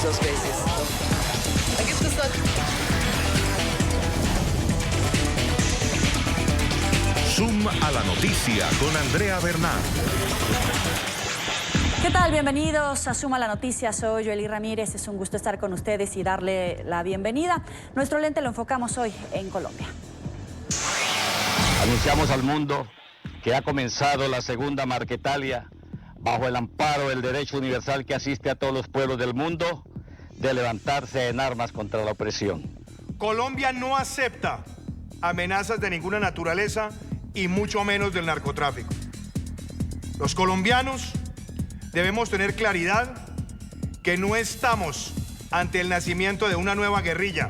dos veces. Da gibt es dort. Zoom a la noticia con Andrea Bernal. ¿Qué tal? Bienvenidos a Suma la Noticia. Soy Joely Ramírez. Es un gusto estar con ustedes y darle la bienvenida. Nuestro lente lo enfocamos hoy en Colombia. Anunciamos al mundo que ha comenzado la segunda Marquetalia bajo el amparo del derecho universal que asiste a todos los pueblos del mundo de levantarse en armas contra la opresión. Colombia no acepta amenazas de ninguna naturaleza y mucho menos del narcotráfico. Los colombianos debemos tener claridad que no estamos ante el nacimiento de una nueva guerrilla.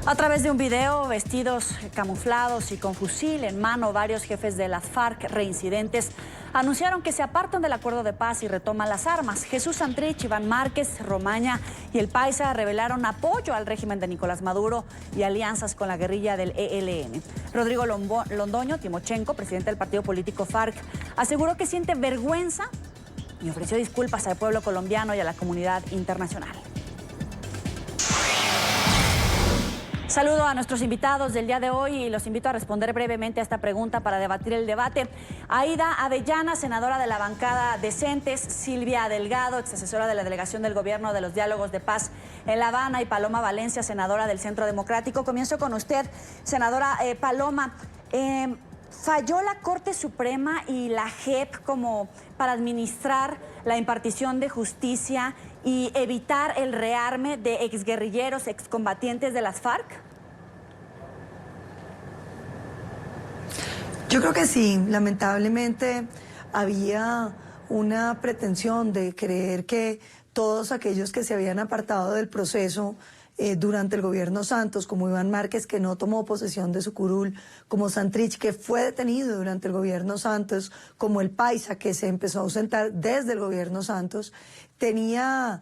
A través de un video, vestidos camuflados y con fusil en mano, varios jefes de las FARC reincidentes anunciaron que se apartan del acuerdo de paz y retoman las armas. Jesús Santrich, Iván Márquez, Romaña y el Paisa revelaron apoyo al régimen de Nicolás Maduro y alianzas con la guerrilla del ELN. Rodrigo Londoño Timochenko, presidente del partido político FARC, aseguró que siente vergüenza y ofreció disculpas al pueblo colombiano y a la comunidad internacional. Saludo a nuestros invitados del día de hoy y los invito a responder brevemente a esta pregunta para debatir el debate. Aida Avellana, senadora de la bancada Decentes, Silvia Delgado, exasesora de la delegación del gobierno de los diálogos de paz en La Habana, y Paloma Valencia, senadora del Centro Democrático. Comienzo con usted, senadora Paloma. ¿Falló la Corte Suprema y la JEP como para administrar la impartición de justicia y evitar el rearme de exguerrilleros, excombatientes de las FARC? Yo creo que sí. Lamentablemente había una pretensión de creer que todos aquellos que se habían apartado del proceso durante el gobierno Santos, como Iván Márquez, que no tomó posesión de su curul, como Santrich, que fue detenido durante el gobierno Santos, como el Paisa, que se empezó a ausentar desde el gobierno Santos, tenía,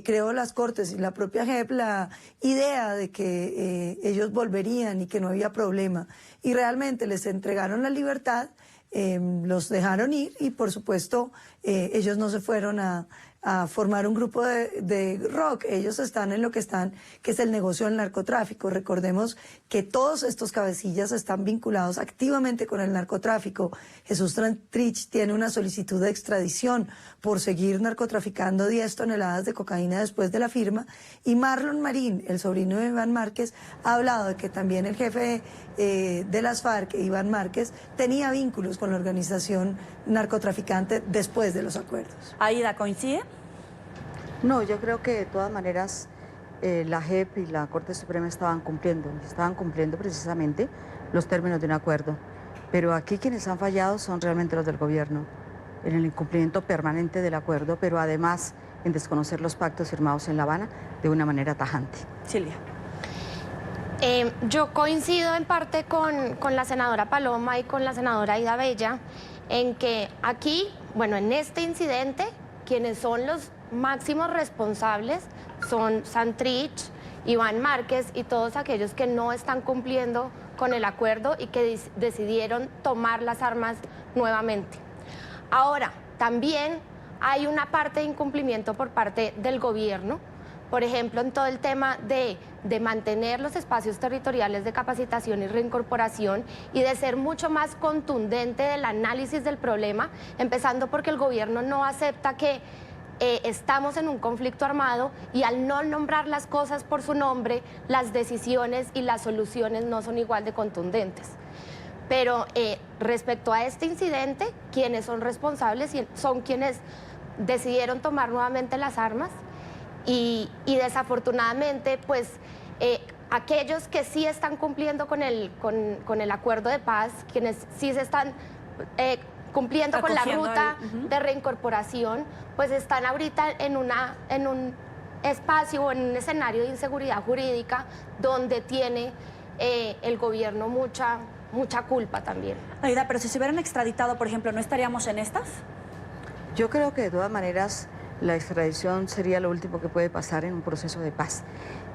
creo, las Cortes y la propia JEP la idea de que ellos volverían y que no había problema. Y realmente les entregaron la libertad, los dejaron ir y, por supuesto, ellos no se fueron a formar un grupo de rock. Ellos están en lo que están, que es el negocio del narcotráfico. Recordemos que todos estos cabecillas están vinculados activamente con el narcotráfico. Jesús Santrich tiene una solicitud de extradición por seguir narcotraficando 10 toneladas de cocaína después de la firma. Y Marlon Marín, el sobrino de Iván Márquez, ha hablado de que también el jefe de las FARC, Iván Márquez, tenía vínculos con la organización narcotraficante después de los acuerdos. Aida, ¿coincide? No, yo creo que de todas maneras la JEP y la Corte Suprema estaban cumpliendo precisamente los términos de un acuerdo. Pero aquí quienes han fallado son realmente los del gobierno, en el incumplimiento permanente del acuerdo, pero además en desconocer los pactos firmados en La Habana de una manera tajante. Silvia. Yo coincido en parte con la senadora Paloma y con la senadora Aida Bella en que aquí, bueno, en este incidente, quienes son los máximos responsables son Santrich, Iván Márquez y todos aquellos que no están cumpliendo con el acuerdo y que decidieron tomar las armas nuevamente. Ahora, también hay una parte de incumplimiento por parte del gobierno, por ejemplo, en todo el tema de mantener los espacios territoriales de capacitación y reincorporación y de ser mucho más contundente del análisis del problema, empezando porque el gobierno no acepta que estamos en un conflicto armado y al no nombrar las cosas por su nombre, las decisiones y las soluciones no son igual de contundentes. Pero respecto a este incidente, quienes son responsables son quienes decidieron tomar nuevamente las armas y desafortunadamente, pues, aquellos que sí están cumpliendo con el acuerdo de paz, quienes sí se están cumpliendo con la ruta de reincorporación, pues están ahorita en un espacio o en un escenario de inseguridad jurídica donde tiene el gobierno mucha culpa también. Aida, pero si se hubieran extraditado, por ejemplo, ¿no estaríamos en estas? Yo creo que de todas maneras la extradición sería lo último que puede pasar en un proceso de paz.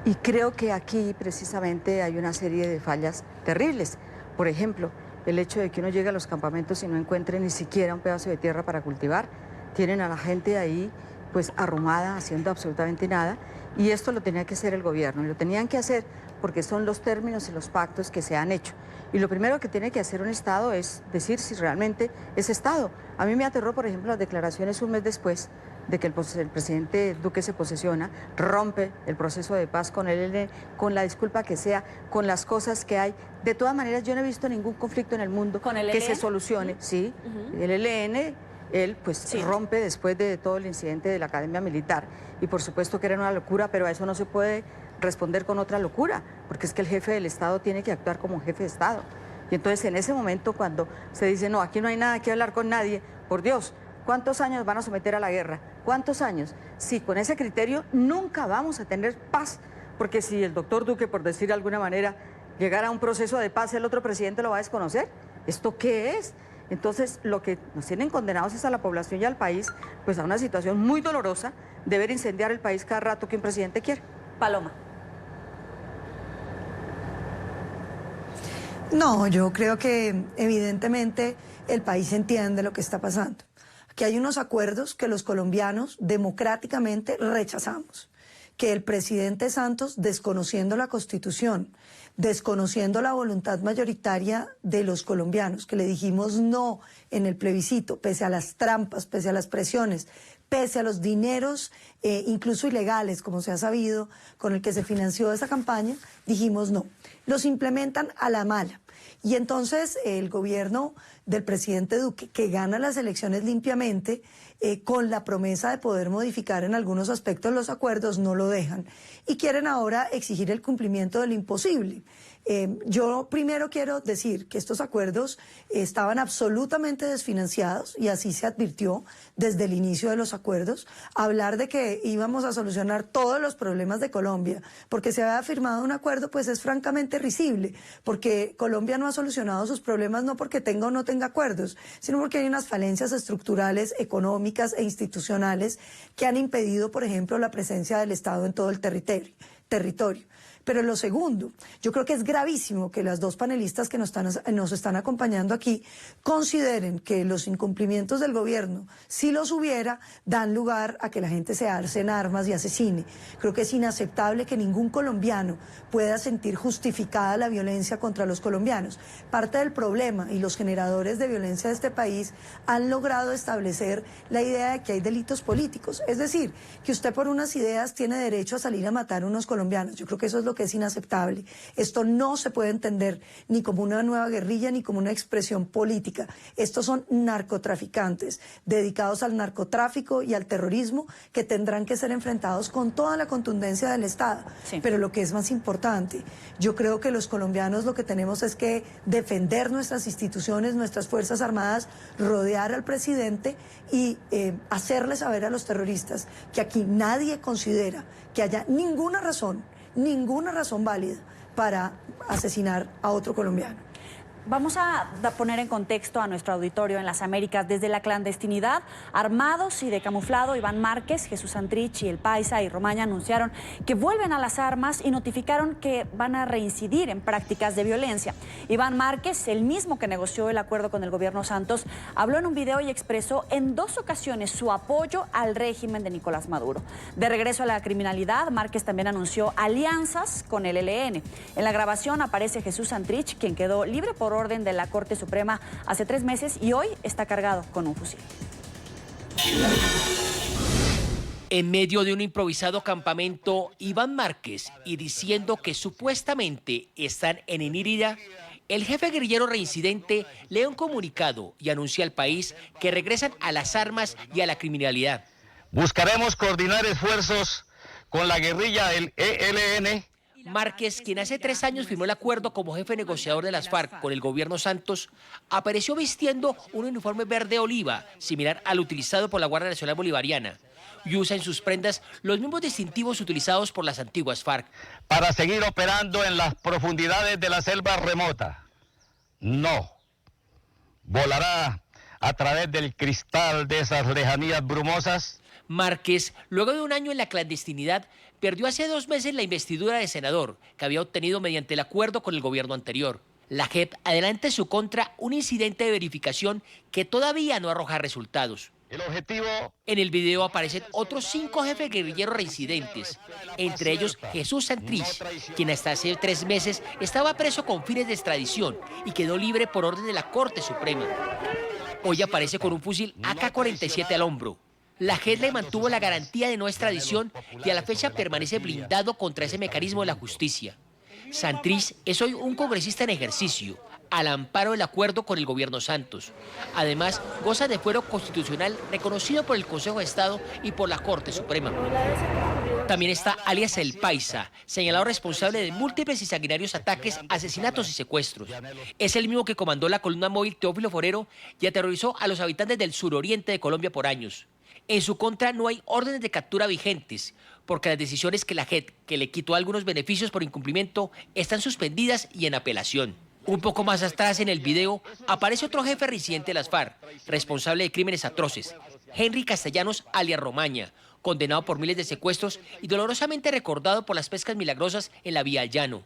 Y creo que aquí precisamente hay una serie de fallas terribles. Por ejemplo, el hecho de que uno llegue a los campamentos y no encuentre ni siquiera un pedazo de tierra para cultivar. Tienen a la gente ahí pues arrumada, haciendo absolutamente nada, y esto lo tenía que hacer el gobierno, y lo tenían que hacer porque son los términos y los pactos que se han hecho. Y lo primero que tiene que hacer un Estado es decir si realmente es Estado. A mí me aterró, por ejemplo, las declaraciones un mes después de que el presidente Duque se posesiona, rompe el proceso de paz con el ELN, con la disculpa que sea, con las cosas que hay. De todas maneras, yo no he visto ningún conflicto en el mundo ¿Con el que ELN? se solucione. Sí, el ELN, él pues rompe después de todo el incidente de la Academia Militar. Y por supuesto que era una locura, pero a eso no se puede responder con otra locura, porque es que el jefe del Estado tiene que actuar como jefe de Estado. Y entonces en ese momento cuando se dice, no, aquí no hay nada que hablar con nadie, por Dios, ¿cuántos años van a someter a la guerra? ¿Cuántos años? Sí, con ese criterio nunca vamos a tener paz, porque si el doctor Duque, por decir de alguna manera, llegara a un proceso de paz, el otro presidente lo va a desconocer. ¿Esto qué es? Entonces, lo que nos tienen condenados es a la población y al país, pues a una situación muy dolorosa de ver incendiar el país cada rato que un presidente quiere. Paloma. No, yo creo que evidentemente el país entiende lo que está pasando. Aquí hay unos acuerdos que los colombianos democráticamente rechazamos. Que el presidente Santos, desconociendo la Constitución, desconociendo la voluntad mayoritaria de los colombianos, que le dijimos no en el plebiscito, pese a las trampas, pese a las presiones, pese a los dineros, incluso ilegales, como se ha sabido, con el que se financió esa campaña, dijimos no. Los implementan a la mala. Y entonces el gobierno del presidente Duque, que gana las elecciones limpiamente, con la promesa de poder modificar en algunos aspectos los acuerdos, no lo dejan. Y quieren ahora exigir el cumplimiento del imposible. Yo primero quiero decir que estos acuerdos estaban absolutamente desfinanciados y así se advirtió desde el inicio de los acuerdos. Hablar de que íbamos a solucionar todos los problemas de Colombia porque se había firmado un acuerdo, pues es francamente risible, porque Colombia no ha solucionado sus problemas no porque tenga o no tenga acuerdos, sino porque hay unas falencias estructurales, económicas e institucionales que han impedido, por ejemplo, la presencia del Estado en todo el territorio. Pero lo segundo, yo creo que es gravísimo que las dos panelistas que nos están acompañando aquí consideren que los incumplimientos del gobierno, si los hubiera, dan lugar a que la gente se alce en armas y asesine. Creo que es inaceptable que ningún colombiano pueda sentir justificada la violencia contra los colombianos. Parte del problema y los generadores de violencia de este país han logrado establecer la idea de que hay delitos políticos. Es decir, que usted por unas ideas tiene derecho a salir a matar a unos colombianos. Yo creo que eso es lo que es inaceptable. Esto no se puede entender ni como una nueva guerrilla ni como una expresión política. Estos son narcotraficantes dedicados al narcotráfico y al terrorismo que tendrán que ser enfrentados con toda la contundencia del Estado. Sí. Pero lo que es más importante, yo creo que los colombianos lo que tenemos es que defender nuestras instituciones, nuestras Fuerzas Armadas, rodear al presidente y hacerle saber a los terroristas que aquí nadie considera que haya ninguna razón válida para asesinar a otro colombiano. Vamos a poner en contexto a nuestro auditorio en las Américas. Desde la clandestinidad, armados y de camuflado, Iván Márquez, Jesús Santrich, El Paisa y Romaña anunciaron que vuelven a las armas y notificaron que van a reincidir en prácticas de violencia. Iván Márquez, el mismo que negoció el acuerdo con el gobierno Santos, habló en un video y expresó en 2 ocasiones su apoyo al régimen de Nicolás Maduro. De regreso a la criminalidad, Márquez también anunció alianzas con el ELN. En la grabación aparece Jesús Santrich, quien quedó libre por orden de la Corte Suprema hace 3 meses y hoy está cargado con un fusil. En medio de un improvisado campamento, Iván Márquez, y diciendo que supuestamente están en Inírida, el jefe guerrillero reincidente lee un comunicado y anuncia al país que regresan a las armas y a la criminalidad. Buscaremos coordinar esfuerzos con la guerrilla del ELN. Márquez, quien hace 3 años firmó el acuerdo como jefe negociador de las FARC con el gobierno Santos, apareció vistiendo un uniforme verde oliva, similar al utilizado por la Guardia Nacional Bolivariana, y usa en sus prendas los mismos distintivos utilizados por las antiguas FARC. Para seguir operando en las profundidades de la selva remota. No. Volará a través del cristal de esas lejanías brumosas. Márquez, luego de un año en la clandestinidad, perdió hace 2 meses la investidura de senador que había obtenido mediante el acuerdo con el gobierno anterior. La JEP adelanta en su contra un incidente de verificación que todavía no arroja resultados. El objetivo... En el video aparecen otros 5 jefes guerrilleros reincidentes, entre ellos Jesús Santrich, quien hasta hace 3 meses estaba preso con fines de extradición y quedó libre por orden de la Corte Suprema. Hoy aparece con un fusil AK-47 al hombro. La JEP le mantuvo la garantía de no extradición y a la fecha permanece blindado contra ese mecanismo de la justicia. Santrich es hoy un congresista en ejercicio, al amparo del acuerdo con el gobierno Santos. Además, goza de fuero constitucional reconocido por el Consejo de Estado y por la Corte Suprema. También está alias El Paisa, señalado responsable de múltiples y sanguinarios ataques, asesinatos y secuestros. Es el mismo que comandó la columna móvil Teófilo Forero y aterrorizó a los habitantes del suroriente de Colombia por años. En su contra no hay órdenes de captura vigentes, porque las decisiones que la JEP, que le quitó algunos beneficios por incumplimiento, están suspendidas y en apelación. Un poco más atrás en el video aparece otro jefe reincidente de las FARC, responsable de crímenes atroces, Henry Castellanos alias Romaña, condenado por miles de secuestros y dolorosamente recordado por las pescas milagrosas en la vía al llano.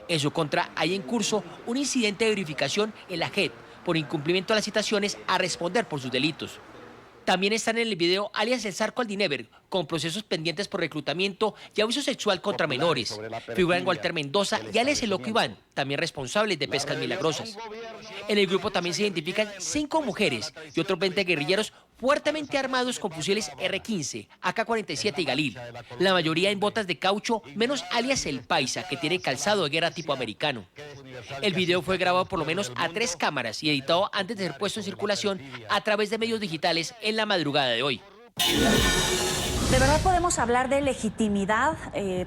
En su contra hay en curso un incidente de verificación en la JEP por incumplimiento de las citaciones a responder por sus delitos. También están en el video alias El Zarco Aldinever, con procesos pendientes por reclutamiento y abuso sexual contra menores. Figuran Walter Mendoza y alias El Loco Iván, también responsables de pescas milagrosas. En el grupo también se identifican 5 mujeres y otros 20 guerrilleros fuertemente armados con fusiles R-15, AK-47 y Galil. La mayoría en botas de caucho, menos alias El Paisa, que tiene calzado de guerra tipo americano. El video fue grabado por lo menos a 3 cámaras y editado antes de ser puesto en circulación a través de medios digitales en la madrugada de hoy. ¿De verdad podemos hablar de legitimidad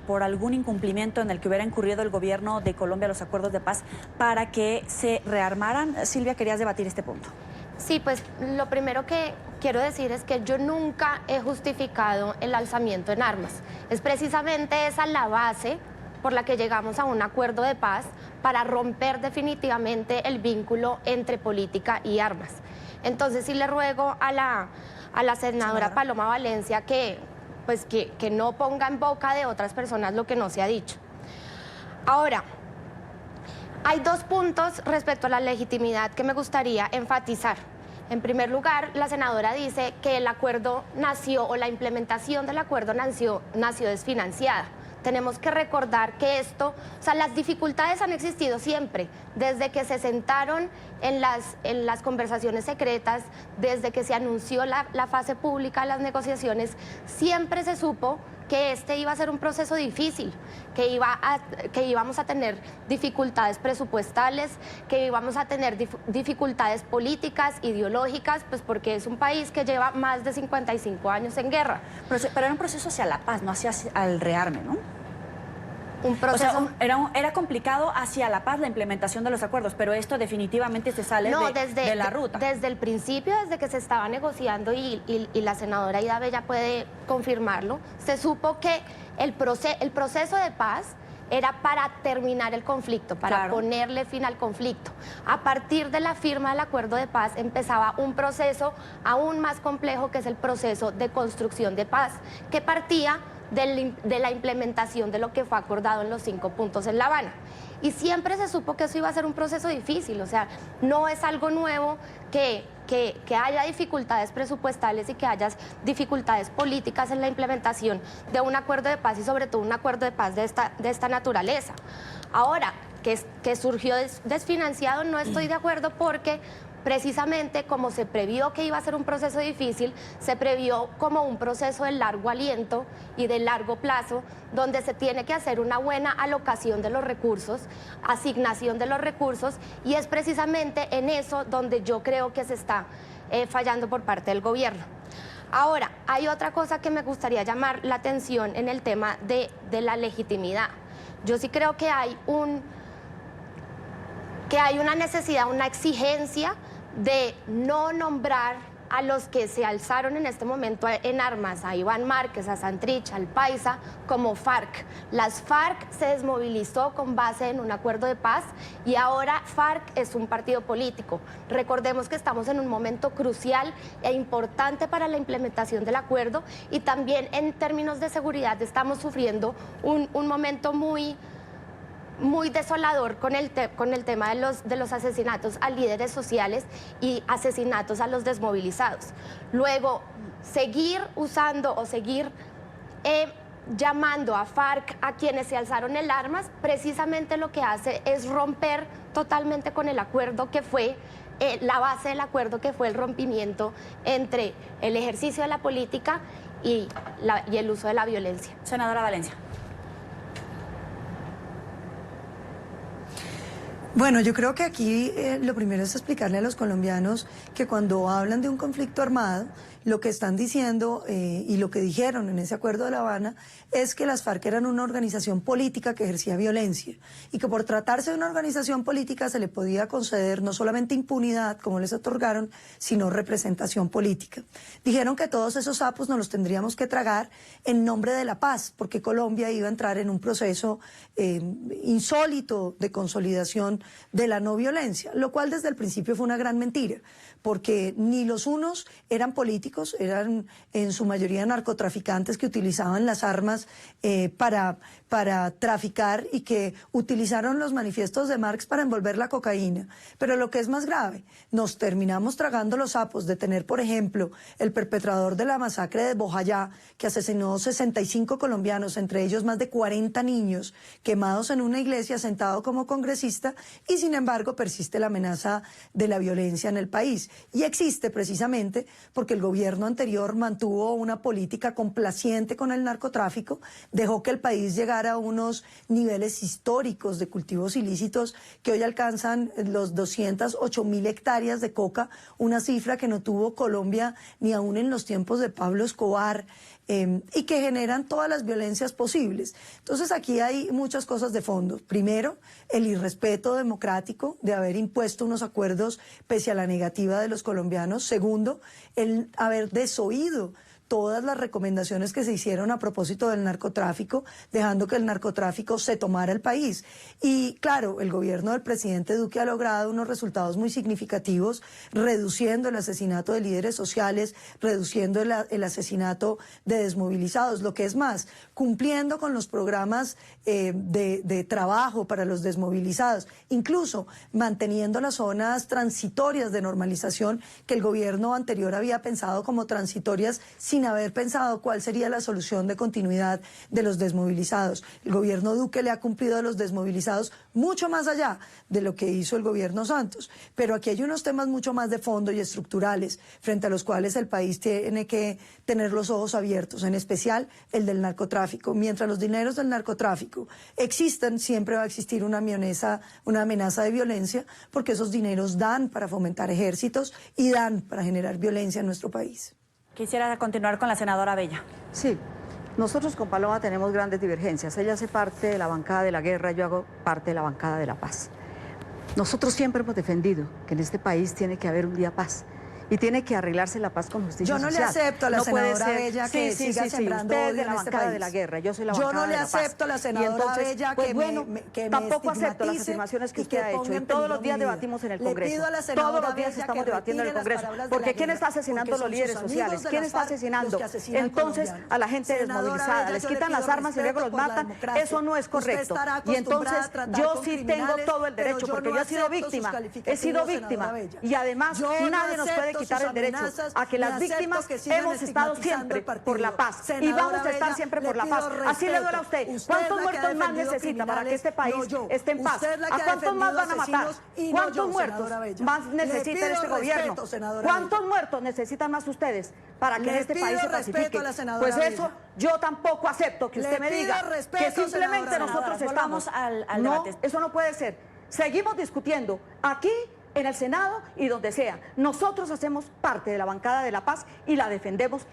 por algún incumplimiento en el que hubiera incurrido el gobierno de Colombia a los acuerdos de paz para que se rearmaran? Silvia, querías debatir este punto. Sí, pues lo primero que quiero decir es que yo nunca he justificado el alzamiento en armas. Es precisamente esa la base por la que llegamos a un acuerdo de paz para romper definitivamente el vínculo entre política y armas. Entonces sí le ruego a la senadora Paloma Valencia que no ponga en boca de otras personas lo que no se ha dicho. Ahora, hay 2 puntos respecto a la legitimidad que me gustaría enfatizar. En primer lugar, la senadora dice que el acuerdo nació, o la implementación del acuerdo nació desfinanciada. Tenemos que recordar que las dificultades han existido siempre, desde que se sentaron en las conversaciones secretas, desde que se anunció la fase pública de las negociaciones, siempre se supo que iba a ser un proceso difícil, que íbamos a tener dificultades presupuestales, que íbamos a tener dificultades políticas, ideológicas, pues porque es un país que lleva más de 55 años en guerra. Pero era un proceso hacia la paz, no hacia el rearme, ¿no? Un proceso... O sea, era complicado hacia la paz la implementación de los acuerdos, pero esto definitivamente se sale de la ruta. Desde el principio, desde que se estaba negociando, y la senadora Aida Bella puede confirmarlo, se supo que el proceso de paz era para terminar el conflicto, para ponerle fin al conflicto. A partir de la firma del acuerdo de paz empezaba un proceso aún más complejo, que es el proceso de construcción de paz, que partía de la implementación de lo que fue acordado en los 5 puntos en La Habana. Y siempre se supo que eso iba a ser un proceso difícil, o sea, no es algo nuevo que haya dificultades presupuestales y que haya dificultades políticas en la implementación de un acuerdo de paz, y sobre todo un acuerdo de paz de esta naturaleza. Ahora, que surgió desfinanciado, no estoy de acuerdo, porque precisamente como se previó que iba a ser un proceso difícil, se previó como un proceso de largo aliento y de largo plazo, donde se tiene que hacer una buena alocación de los recursos, asignación de los recursos, y es precisamente en eso donde yo creo que se está fallando por parte del gobierno. Ahora, hay otra cosa que me gustaría llamar la atención en el tema de la legitimidad. Yo sí creo que hay una necesidad, una exigencia de no nombrar a los que se alzaron en este momento en armas, a Iván Márquez, a Santrich, al Paisa, como FARC. Las FARC se desmovilizó con base en un acuerdo de paz, y ahora FARC es un partido político. Recordemos que estamos en un momento crucial e importante para la implementación del acuerdo, y también en términos de seguridad estamos sufriendo un momento muy muy desolador con el tema de los asesinatos a líderes sociales y asesinatos a los desmovilizados. Luego, seguir usando o seguir llamando a FARC a quienes se alzaron el armas, precisamente lo que hace es romper totalmente con el acuerdo que fue, la base del acuerdo que fue el rompimiento entre el ejercicio de la política y el uso de la violencia. Senadora Valencia. Bueno, yo creo que aquí lo primero es explicarle a los colombianos que cuando hablan de un conflicto armado, lo que están diciendo y lo que dijeron en ese acuerdo de La Habana es que las FARC eran una organización política que ejercía violencia y que por tratarse de una organización política se le podía conceder no solamente impunidad, como les otorgaron, sino representación política. Dijeron que todos esos sapos nos los tendríamos que tragar en nombre de la paz, porque Colombia iba a entrar en un proceso insólito de consolidación de la no violencia, lo cual desde el principio fue una gran mentira, porque ni los unos eran políticos, eran en su mayoría narcotraficantes que utilizaban las armas para traficar y que utilizaron los manifiestos de Marx para envolver la cocaína. Pero lo que es más grave, nos terminamos tragando los sapos de tener, por ejemplo, el perpetrador de la masacre de Bojayá, que asesinó 65 colombianos, entre ellos más de 40 niños, quemados en una iglesia sentado como congresista, y sin embargo persiste la amenaza de la violencia en el país. Y existe precisamente porque el gobierno anterior mantuvo una política complaciente con el narcotráfico, dejó que el país llegara a unos niveles históricos de cultivos ilícitos que hoy alcanzan los 208.000 hectáreas de coca, una cifra que no tuvo Colombia ni aún en los tiempos de Pablo Escobar, y que generan todas las violencias posibles. Entonces aquí hay muchas cosas de fondo. Primero, el irrespeto democrático de haber impuesto unos acuerdos pese a la negativa de los colombianos. Segundo, el haber desoído todas las recomendaciones que se hicieron a propósito del narcotráfico, dejando que el narcotráfico se tomara el país. Y claro, el gobierno del presidente Duque ha logrado unos resultados muy significativos, reduciendo el asesinato de líderes sociales, reduciendo el asesinato de desmovilizados, lo que es más, cumpliendo con los programas de trabajo para los desmovilizados, incluso manteniendo las zonas transitorias de normalización que el gobierno anterior había pensado como transitorias sin haber pensado cuál sería la solución de continuidad de los desmovilizados. El gobierno Duque le ha cumplido a los desmovilizados mucho más allá de lo que hizo el gobierno Santos. Pero aquí hay unos temas mucho más de fondo y estructurales frente a los cuales el país tiene que tener los ojos abiertos, en especial el del narcotráfico. Mientras los dineros del narcotráfico existan, siempre va a existir una amenaza de violencia, porque esos dineros dan para fomentar ejércitos y dan para generar violencia en nuestro país. Quisiera continuar con la senadora Bella. Sí, nosotros con Paloma tenemos grandes divergencias. Ella hace parte de la bancada de la guerra, yo hago parte de la bancada de la paz. Nosotros siempre hemos defendido que en este país tiene que haber un día paz. Y tiene que arreglarse la paz con justicia social. Yo no le acepto a la senadora Bella que siga sembrando odio de la en este bancada país. de la guerra, yo soy la bancada de la paz. Yo no le acepto a la senadora Bella pues que bueno, me tampoco acepto las afirmaciones que usted ha hecho. Y todos los días debatimos en el Congreso. Todos los días estamos debatiendo en el Congreso. Porque ¿quién está asesinando a los líderes sociales? ¿Quién está asesinando entonces a la gente desmovilizada? Les quitan las armas y luego los matan. Eso no es correcto. Y entonces yo sí tengo todo el derecho, porque yo he sido víctima. He sido víctima. Y además nadie nos puede quitar el derecho a que las víctimas hemos estado siempre por la paz y vamos a estar siempre por la paz. Así le duele a usted. ¿Cuántos muertos más necesita para que este país esté en paz? ¿A cuántos más van a matar? ¿Cuántos muertos más necesita este gobierno? ¿Cuántos muertos necesitan más ustedes para que en este país se pacifique? Pues eso yo tampoco acepto que usted me diga que simplemente nosotros estamos. No, eso no puede ser. Seguimos discutiendo aquí, en el Senado y donde sea. Nosotros hacemos parte de la bancada de la paz y la defendemos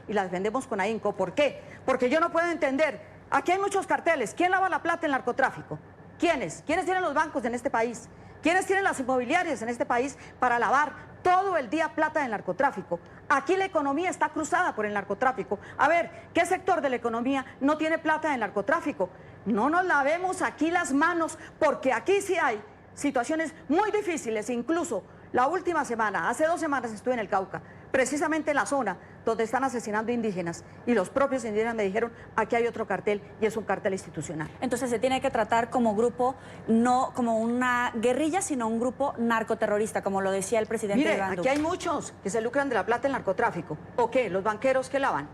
con ahínco. ¿Por qué? Porque yo no puedo entender. Aquí hay muchos carteles. ¿Quién lava la plata en el narcotráfico? ¿Quiénes? ¿Quiénes tienen los bancos en este país? ¿Quiénes tienen las inmobiliarias en este país para lavar todo el día plata del narcotráfico? Aquí la economía está cruzada por el narcotráfico. A ver, ¿qué sector de la economía no tiene plata del narcotráfico? No nos lavemos aquí las manos, porque aquí sí hay situaciones muy difíciles. Incluso la última semana, hace 2 semanas estuve en el Cauca, precisamente en la zona donde están asesinando indígenas, y los propios indígenas me dijeron, aquí hay otro cartel y es un cartel institucional. Entonces se tiene que tratar como grupo, no como una guerrilla, sino un grupo narcoterrorista, como lo decía el presidente Mire, Iván Duque. aquí hay muchos que se lucran de la plata del narcotráfico. ¿O qué? ¿Los banqueros qué lavan?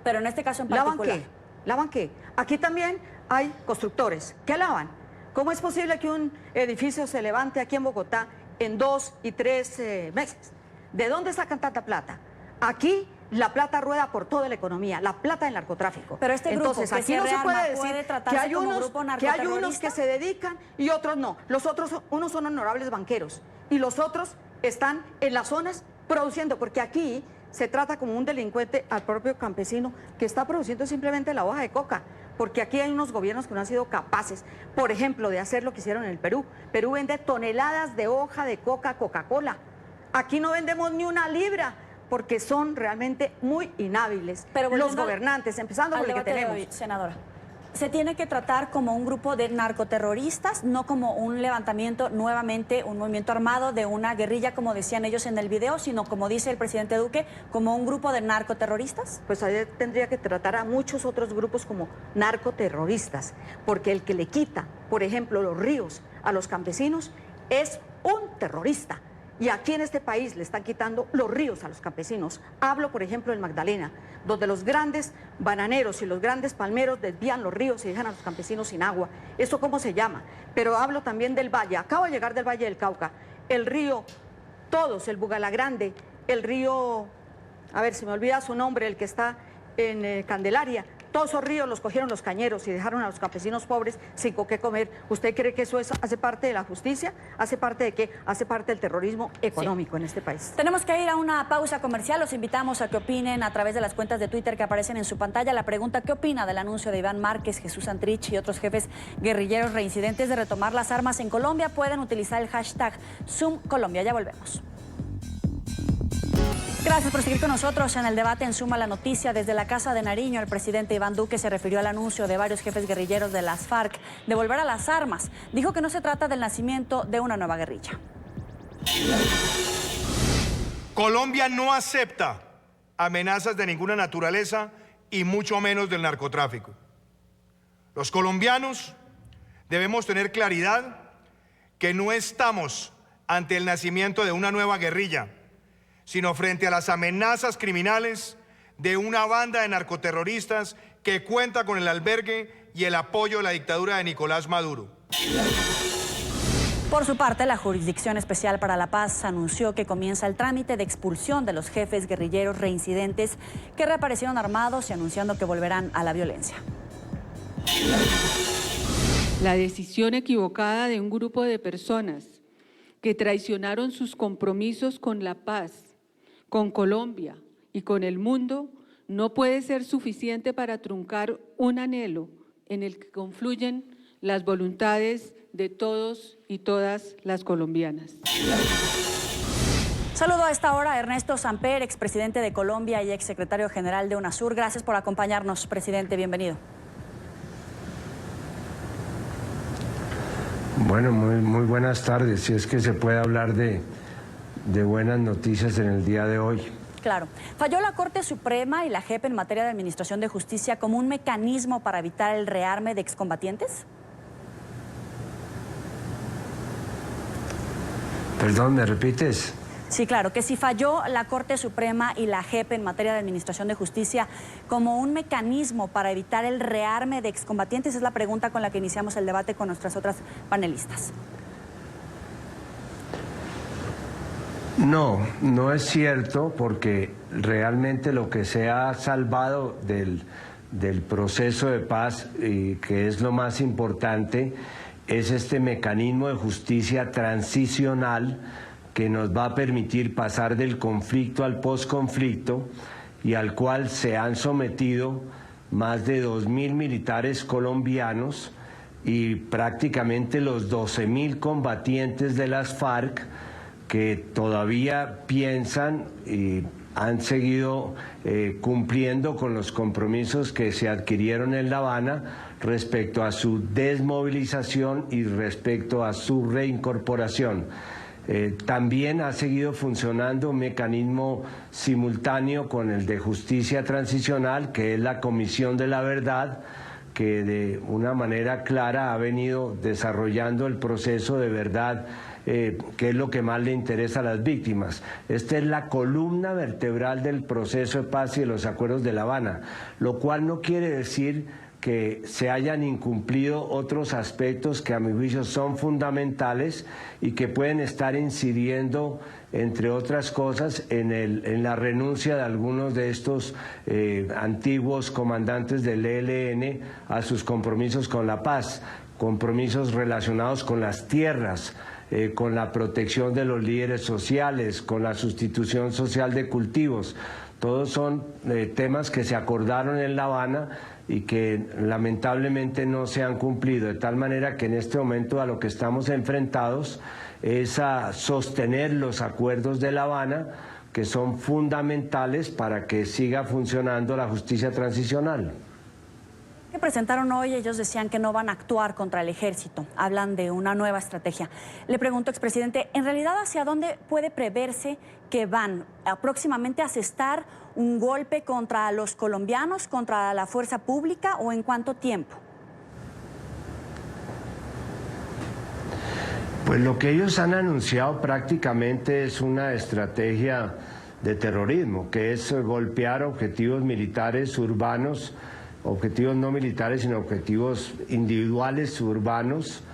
Pero en este caso en ¿Lavan particular. qué? ¿Lavan qué? Aquí también hay constructores. ¿Qué lavan? ¿Cómo es posible que un edificio se levante aquí en Bogotá en 2 y 3 meses? ¿De dónde sacan tanta plata? Aquí la plata rueda por toda la economía, la plata del narcotráfico. Pero este grupo Entonces, que aquí se no se rearma puede puede decir tratarse que hay como unos grupo que narcoterrorista. se dedican y otros no. Los otros, unos son honorables banqueros y los otros están en las zonas produciendo, porque aquí se trata como un delincuente al propio campesino que está produciendo simplemente la hoja de coca, porque aquí hay unos gobiernos que no han sido capaces, por ejemplo, de hacer lo que hicieron en el Perú. Perú vende toneladas de hoja de coca, Coca-Cola. Aquí no vendemos ni una libra, porque son realmente muy inhábiles los gobernantes, empezando por el que tenemos. Hoy, senadora, se tiene que tratar como un grupo de narcoterroristas, no como un levantamiento, nuevamente un movimiento armado de una guerrilla, como decían ellos en el video, sino como dice el presidente Duque, como un grupo de narcoterroristas. Pues ahí tendría que tratar a muchos otros grupos como narcoterroristas, porque el que le quita, por ejemplo, los ríos a los campesinos es un terrorista. Y aquí en este país le están quitando los ríos a los campesinos. Hablo, por ejemplo, del Magdalena, donde los grandes bananeros y los grandes palmeros desvían los ríos y dejan a los campesinos sin agua. ¿Eso cómo se llama? Pero hablo también del valle. Acabo de llegar del Valle del Cauca. El río, todos, el Bugalagrande, el río, a ver, se me olvida su nombre, el que está en Candelaria. Todos esos ríos los cogieron los cañeros y dejaron a los campesinos pobres sin con qué comer. ¿Usted cree que eso hace parte de la justicia? ¿Hace parte de qué? Hace parte del terrorismo económico en este país. Tenemos que ir a una pausa comercial. Los invitamos a que opinen a través de las cuentas de Twitter que aparecen en su pantalla. La pregunta, ¿qué opina del anuncio de Iván Márquez, Jesús Santrich y otros jefes guerrilleros reincidentes de retomar las armas en Colombia? Pueden utilizar el hashtag #SumColombia. Ya volvemos. Gracias por seguir con nosotros en el debate en Suma la Noticia. Desde la Casa de Nariño, el presidente Iván Duque se refirió al anuncio de varios jefes guerrilleros de las FARC de volver a las armas. Dijo que no se trata del nacimiento de una nueva guerrilla. Colombia no acepta amenazas de ninguna naturaleza y mucho menos del narcotráfico. Los colombianos debemos tener claridad que no estamos ante el nacimiento de una nueva guerrilla, sino frente a las amenazas criminales de una banda de narcoterroristas que cuenta con el albergue y el apoyo de la dictadura de Nicolás Maduro. Por su parte, la Jurisdicción Especial para la Paz anunció que comienza el trámite de expulsión de los jefes guerrilleros reincidentes que reaparecieron armados y anunciando que volverán a la violencia. La decisión equivocada de un grupo de personas que traicionaron sus compromisos con la paz, con Colombia y con el mundo, no puede ser suficiente para truncar un anhelo en el que confluyen las voluntades de todos y todas las colombianas. Saludo a esta hora a Ernesto Samper, expresidente de Colombia y exsecretario general de UNASUR. Gracias por acompañarnos, presidente. Bienvenido. Bueno, muy buenas tardes. Si es que se puede hablar de buenas noticias en el día de hoy. Claro. Falló la Corte Suprema y la JEP en materia de Administración de Justicia como un mecanismo para evitar el rearme de excombatientes. Perdón, ¿me repites? Sí, claro, que si falló la Corte Suprema y la JEP en materia de Administración de Justicia como un mecanismo para evitar el rearme de excombatientes, es la pregunta con la que iniciamos el debate con nuestras otras panelistas. No, no es cierto, porque realmente lo que se ha salvado del proceso de paz, y que es lo más importante, es este mecanismo de justicia transicional que nos va a permitir pasar del conflicto al posconflicto y al cual se han sometido más de 2.000 militares colombianos y prácticamente los 12.000 combatientes de las FARC que todavía piensan y han seguido cumpliendo con los compromisos que se adquirieron en La Habana respecto a su desmovilización y respecto a su reincorporación. También ha seguido funcionando un mecanismo simultáneo con el de justicia transicional, que es la Comisión de la Verdad, que de una manera clara ha venido desarrollando el proceso de verdad, que es lo que más le interesa a las víctimas. Esta es la columna vertebral del proceso de paz y de los acuerdos de La Habana, lo cual no quiere decir que se hayan incumplido otros aspectos que a mi juicio son fundamentales y que pueden estar incidiendo, entre otras cosas, en la renuncia de algunos de estos antiguos comandantes del ELN a sus compromisos con la paz, compromisos relacionados con las tierras, con la protección de los líderes sociales, con la sustitución social de cultivos. Todos son temas que se acordaron en La Habana y que lamentablemente no se han cumplido, de tal manera que en este momento a lo que estamos enfrentados es a sostener los acuerdos de La Habana, que son fundamentales para que siga funcionando la justicia transicional. Que presentaron hoy, ellos decían que no van a actuar contra el ejército, hablan de una nueva estrategia. Le pregunto, expresidente, ¿en realidad hacia dónde puede preverse que van? ¿Próximamente a asestar un golpe contra los colombianos, contra la fuerza pública, o en cuánto tiempo? Pues lo que ellos han anunciado prácticamente es una estrategia de terrorismo, que es golpear objetivos militares urbanos, objetivos no militares, sino objetivos individuales urbanos,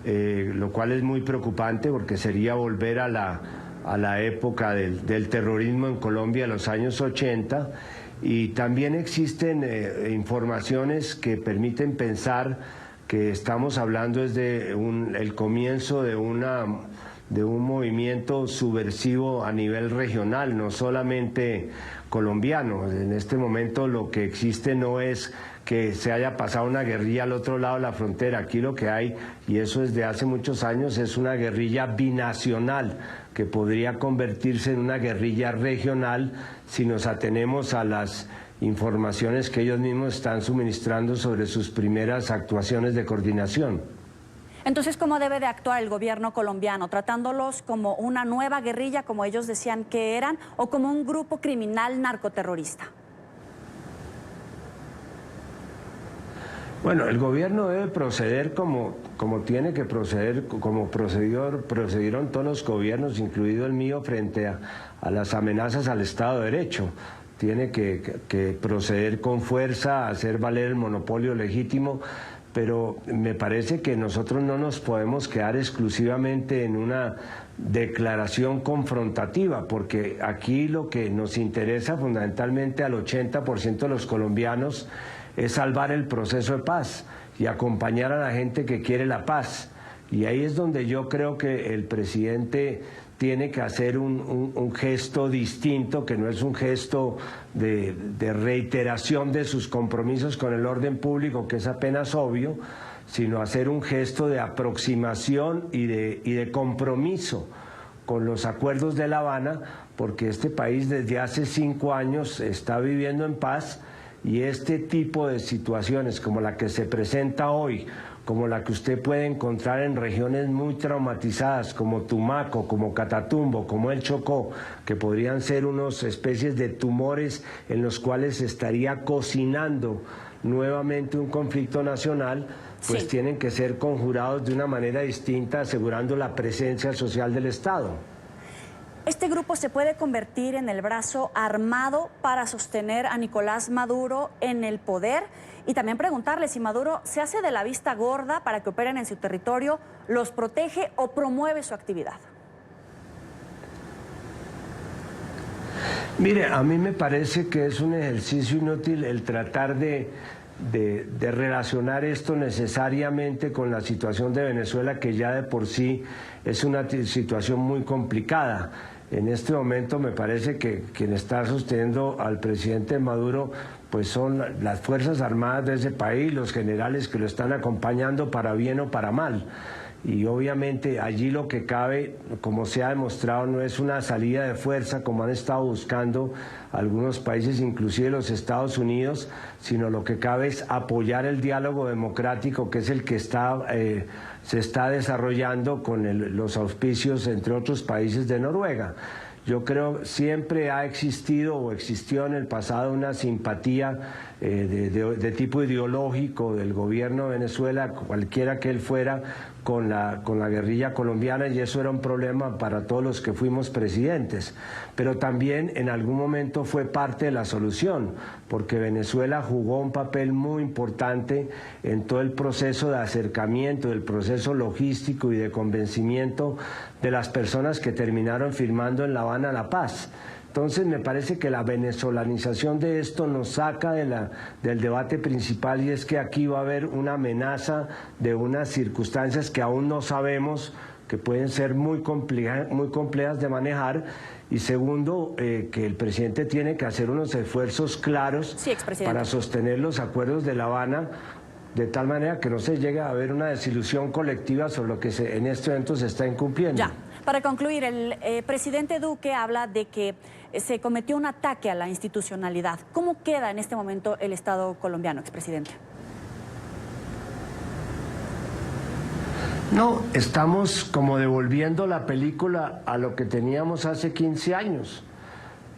lo cual es muy preocupante porque sería volver a la época del terrorismo en Colombia de los años 80, y también existen informaciones que permiten pensar que estamos hablando desde el comienzo de un movimiento subversivo a nivel regional, no solamente colombiano. En este momento lo que existe no es que se haya pasado una guerrilla al otro lado de la frontera. Aquí lo que hay, y eso desde hace muchos años, es una guerrilla binacional que podría convertirse en una guerrilla regional si nos atenemos a las informaciones que ellos mismos están suministrando sobre sus primeras actuaciones de coordinación. Entonces, ¿cómo debe de actuar el gobierno colombiano? ¿Tratándolos como una nueva guerrilla, como ellos decían que eran, o como un grupo criminal narcoterrorista? Bueno, el gobierno debe proceder como tiene que proceder, como procedieron todos los gobiernos, incluido el mío, frente a las amenazas al Estado de Derecho. Tiene que proceder con fuerza, hacer valer el monopolio legítimo, pero me parece que nosotros no nos podemos quedar exclusivamente en una declaración confrontativa, porque aquí lo que nos interesa fundamentalmente al 80% de los colombianos es salvar el proceso de paz y acompañar a la gente que quiere la paz. Y ahí es donde yo creo que el presidente tiene que hacer un gesto distinto, que no es un gesto de reiteración de sus compromisos con el orden público, que es apenas obvio, sino hacer un gesto de aproximación y de compromiso con los acuerdos de La Habana, porque este país desde hace 5 años está viviendo en paz, y este tipo de situaciones como la que se presenta hoy, como la que usted puede encontrar en regiones muy traumatizadas como Tumaco, como Catatumbo, como el Chocó, que podrían ser unas especies de tumores en los cuales se estaría cocinando nuevamente un conflicto nacional, pues sí, tienen que ser conjurados de una manera distinta, asegurando la presencia social del Estado. ¿Este grupo se puede convertir en el brazo armado para sostener a Nicolás Maduro en el poder? Y también preguntarle si Maduro se hace de la vista gorda para que operen en su territorio, los protege o promueve su actividad. Mire, a mí me parece que es un ejercicio inútil el tratar de relacionar esto necesariamente con la situación de Venezuela, que ya de por sí es una situación muy complicada. En este momento me parece que quien está sosteniendo al presidente Maduro pues son las Fuerzas Armadas de ese país, los generales que lo están acompañando para bien o para mal. y obviamente allí lo que cabe, como se ha demostrado, no es una salida de fuerza como han estado buscando algunos países, inclusive los Estados Unidos, sino lo que cabe es apoyar el diálogo democrático, que es el que se está desarrollando con los auspicios, entre otros países, de Noruega. Yo creo siempre ha existido o existió en el pasado una simpatía de tipo ideológico del gobierno de Venezuela, cualquiera que él fuera, con la guerrilla colombiana, y eso era un problema para todos los que fuimos presidentes. Pero también en algún momento fue parte de la solución, porque Venezuela jugó un papel muy importante en todo el proceso de acercamiento, el proceso logístico y de convencimiento de las personas que terminaron firmando en La Habana la paz. Entonces me parece que la venezolanización de esto nos saca del debate principal, y es que aquí va a haber una amenaza de unas circunstancias que aún no sabemos, que pueden ser muy complejas de manejar. Y segundo, que el presidente tiene que hacer unos esfuerzos claros para sostener los acuerdos de La Habana, de tal manera que no se llegue a haber una desilusión colectiva sobre lo que en este momento se está incumpliendo. Ya, para concluir, el presidente Duque habla de que se cometió un ataque a la institucionalidad. ¿Cómo queda en este momento el Estado colombiano, expresidente? No, estamos como devolviendo la película a lo que teníamos hace 15 años.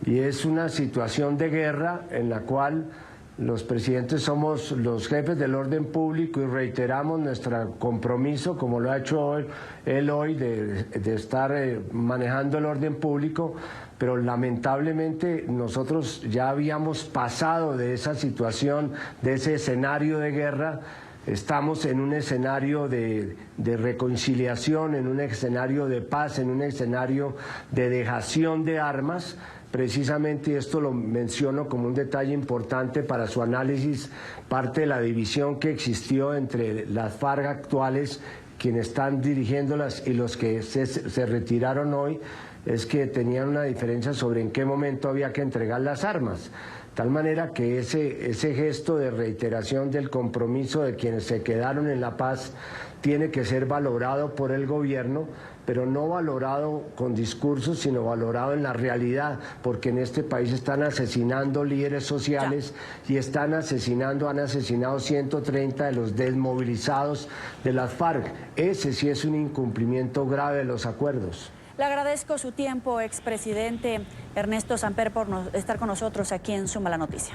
Y es una situación de guerra en la cual los presidentes somos los jefes del orden público y reiteramos nuestro compromiso, como lo ha hecho él hoy, de estar manejando el orden público, pero lamentablemente nosotros ya habíamos pasado de esa situación, de ese escenario de guerra. Estamos en un escenario de reconciliación, en un escenario de paz, en un escenario de dejación de armas. Precisamente esto lo menciono como un detalle importante para su análisis, parte de la división que existió entre las FARC actuales, quienes están dirigiéndolas, y los que se retiraron hoy, es que tenían una diferencia sobre en qué momento había que entregar las armas. Tal manera que ese gesto de reiteración del compromiso de quienes se quedaron en la paz tiene que ser valorado por el gobierno, pero no valorado con discursos, sino valorado en la realidad, porque en este país están asesinando líderes sociales y han asesinado 130 de los desmovilizados de las FARC. Ese sí es un incumplimiento grave de los acuerdos. Le agradezco su tiempo, expresidente Ernesto Samper, por estar con nosotros aquí en Suma la Noticia.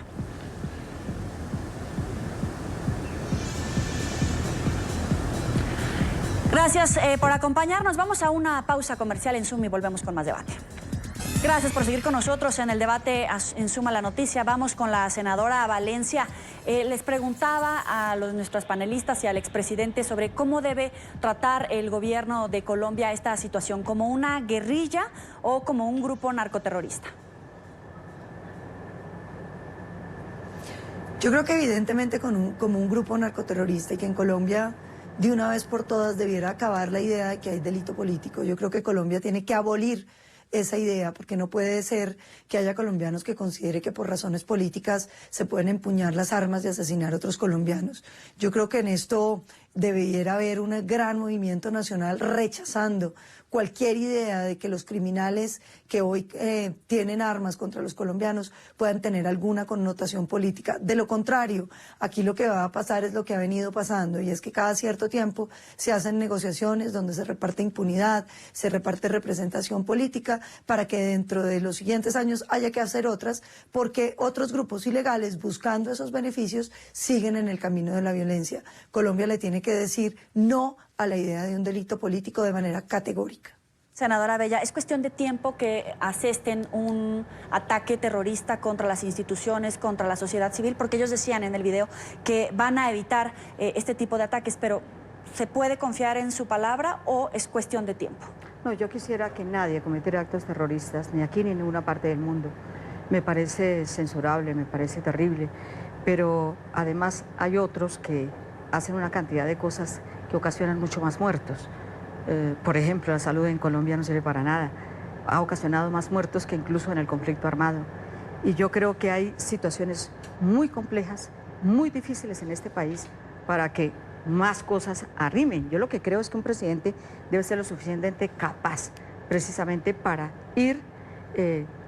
Gracias por acompañarnos. Vamos a una pausa comercial en Suma y volvemos con más debate. Gracias por seguir con nosotros en el debate en Suma la Noticia. Vamos con la senadora Valencia. Les preguntaba a nuestros panelistas y al expresidente sobre cómo debe tratar el gobierno de Colombia esta situación, como una guerrilla o como un grupo narcoterrorista. Yo creo que evidentemente como un grupo narcoterrorista, y que en Colombia de una vez por todas debiera acabar la idea de que hay delito político. Yo creo que Colombia tiene que abolir esa idea, porque no puede ser que haya colombianos que considere que por razones políticas se pueden empuñar las armas y asesinar a otros colombianos. Yo creo que en esto debiera haber un gran movimiento nacional rechazando cualquier idea de que los criminales que hoy tienen armas contra los colombianos puedan tener alguna connotación política. De lo contrario, aquí lo que va a pasar es lo que ha venido pasando, y es que cada cierto tiempo se hacen negociaciones donde se reparte impunidad, se reparte representación política, para que dentro de los siguientes años haya que hacer otras, porque otros grupos ilegales buscando esos beneficios siguen en el camino de la violencia. Colombia le tiene que decir no a la idea de un delito político de manera categórica. Senadora Abella, ¿es cuestión de tiempo que asesten un ataque terrorista contra las instituciones, contra la sociedad civil? Porque ellos decían en el video que van a evitar este tipo de ataques, pero ¿se puede confiar en su palabra o es cuestión de tiempo? No, yo quisiera que nadie cometiera actos terroristas, ni aquí ni en ninguna parte del mundo. Me parece censurable, me parece terrible, pero además hay otros que hacen una cantidad de cosas que ocasionan mucho más muertos. Por ejemplo, la salud en Colombia no sirve para nada. Ha ocasionado más muertos que incluso en el conflicto armado. Y yo creo que hay situaciones muy complejas, muy difíciles en este país para que más cosas arrimen. Yo lo que creo es que un presidente debe ser lo suficientemente capaz precisamente para ir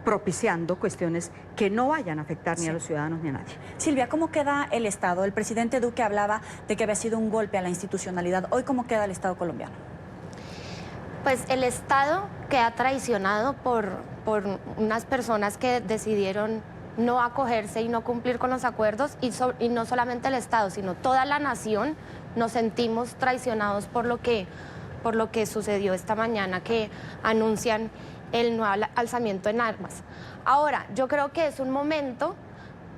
propiciando cuestiones que no vayan a afectar ni a los ciudadanos ni a nadie. Silvia, ¿cómo queda el Estado? El presidente Duque hablaba de que había sido un golpe a la institucionalidad. Hoy, ¿cómo queda el Estado colombiano? Pues el Estado queda traicionado por unas personas que decidieron no acogerse y no cumplir con los acuerdos, y no solamente el Estado, sino toda la nación nos sentimos traicionados por lo que sucedió esta mañana, que anuncian el nuevo alzamiento en armas. Ahora, yo creo que es un momento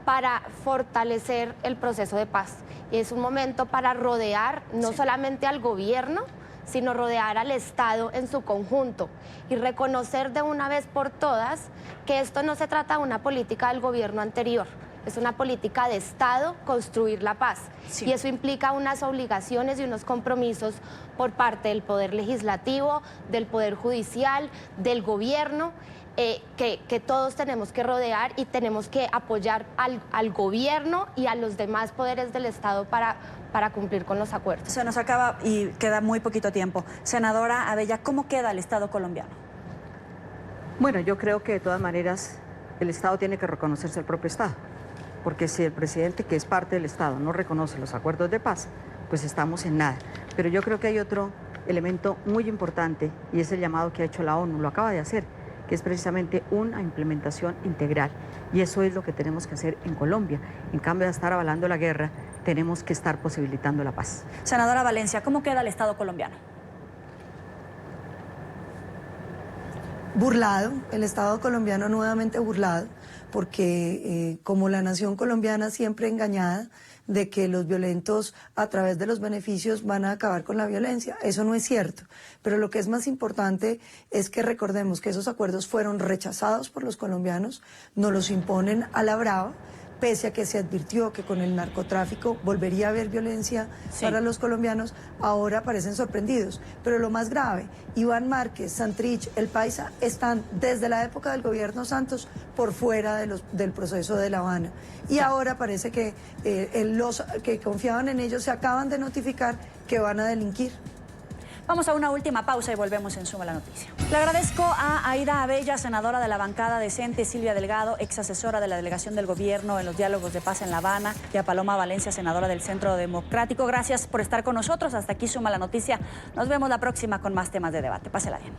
para fortalecer el proceso de paz, y es un momento para rodear no solamente al gobierno, sino rodear al Estado en su conjunto y reconocer de una vez por todas que esto no se trata de una política del gobierno anterior, es una política de Estado construir la paz. Sí. Y eso implica unas obligaciones y unos compromisos por parte del Poder Legislativo, del Poder Judicial, del gobierno, que todos tenemos que rodear y tenemos que apoyar al gobierno y a los demás poderes del Estado para cumplir con los acuerdos. Se nos acaba y queda muy poquito tiempo. Senadora Abella, ¿cómo queda el Estado colombiano? Bueno, yo creo que de todas maneras el Estado tiene que reconocerse el propio Estado, porque si el presidente, que es parte del Estado, no reconoce los acuerdos de paz, pues estamos en nada. Pero yo creo que hay otro elemento muy importante, y es el llamado que ha hecho la ONU, lo acaba de hacer, que es precisamente una implementación integral. Y eso es lo que tenemos que hacer en Colombia. En cambio de estar avalando la guerra, tenemos que estar posibilitando la paz. Senadora Valencia, ¿cómo queda el Estado colombiano? Burlado, el Estado colombiano nuevamente burlado, porque como la nación colombiana siempre engañada de que los violentos a través de los beneficios van a acabar con la violencia. Eso no es cierto, pero lo que es más importante es que recordemos que esos acuerdos fueron rechazados por los colombianos, nos los imponen a la brava, pese a que se advirtió que con el narcotráfico volvería a haber violencia para los colombianos, ahora parecen sorprendidos. Pero lo más grave, Iván Márquez, Santrich, El Paisa están desde la época del gobierno Santos por fuera del proceso de La Habana. Y ahora parece que los que confiaban en ellos se acaban de notificar que van a delinquir. Vamos a una última pausa y volvemos en Suma la Noticia. Le agradezco a Aida Abella, senadora de la bancada decente, Silvia Delgado, ex asesora de la delegación del gobierno en los diálogos de paz en La Habana, y a Paloma Valencia, senadora del Centro Democrático. Gracias por estar con nosotros. Hasta aquí Suma la Noticia. Nos vemos la próxima con más temas de debate. Pásela bien.